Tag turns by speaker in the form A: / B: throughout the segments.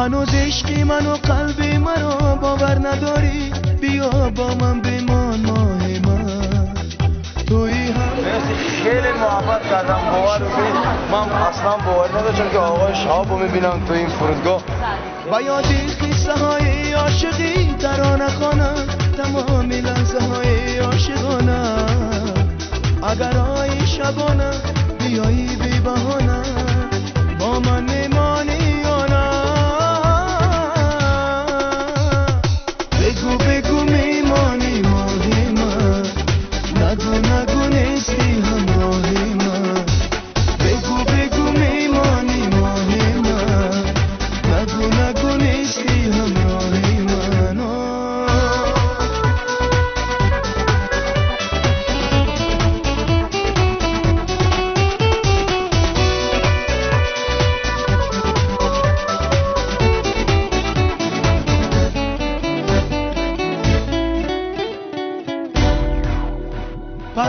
A: هنوز عشقی منو قلبی منو باور نداری، بیا با من بمان ماه من توی هم.
B: خیلی محبت کردم باور کنید، من اصلا باور نداشتم که آقای شهاب رو میبینم تو این فرودگاه.
A: و یادی قصه های عاشقی ترانه خوانم، تمام لحظه های عاشقانه، اگر آی شبانه بیایی بی بهانه با من میمانی یا نه؟ بگو بگو میمانی ماهی من، نگو نگو نیستی همراهی من. بگو بگو میمانی ماهی من، نگو نگو نیستی همراهی من.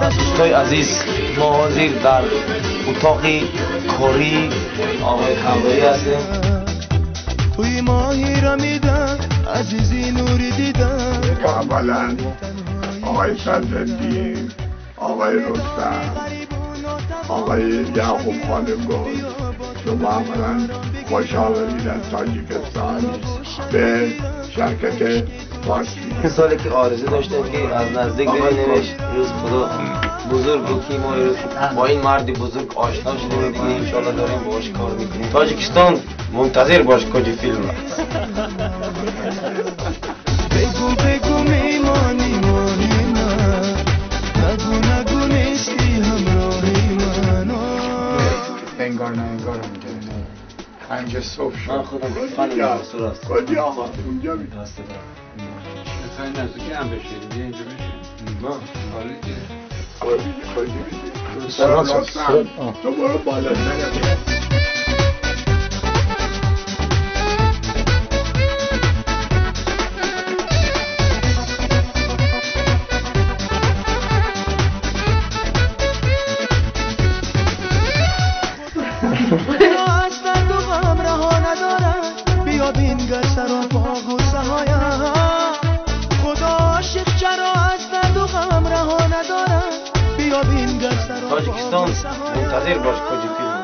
B: دوستای عزیز، ما حاضر در اتاق کاری آقای خمری هستیم.
A: توی ماهی را میدم عزیزی نوری دیدم.
C: اولا آقای فرزندی، آقای رستم، آقای یعقوب خانم گل، شما اولا خوش آمدید از تاجیکستان به شرکت فارسی.
B: این سالی که آرزو داشتیم که از نزدیک ببینیمش، روز خدا بزرگ که ما با این مرد بزرگ آشنا شدیم دیگه، انشالله داریم باهاش کار میکنیم. تاجیکستان منتظر باش کجا فیلم هست.
A: بگو بگو میمانی ماهی من، نگو نگو نیستی همراهی من.
C: انگار نه انگار میگه پنج صبح شد.
B: من خودم فن مصور هستم.
C: کجا آقا؟ اونجا میتاسته
D: مثلا نزدیکی هم بشید، بیا اینجا بشید.
C: ما
D: حالی که
C: خودی تو برو بالا نگه.
A: از درد و غم رها ندارم، بیا بینگر سر و پا غصه هایم. خدا عاشق چرا از درد و غم رها ندارم، بیا بینگر سر و پا
B: تاجیکستان
A: غصه هایم.
B: منتظر باش کجا فیلم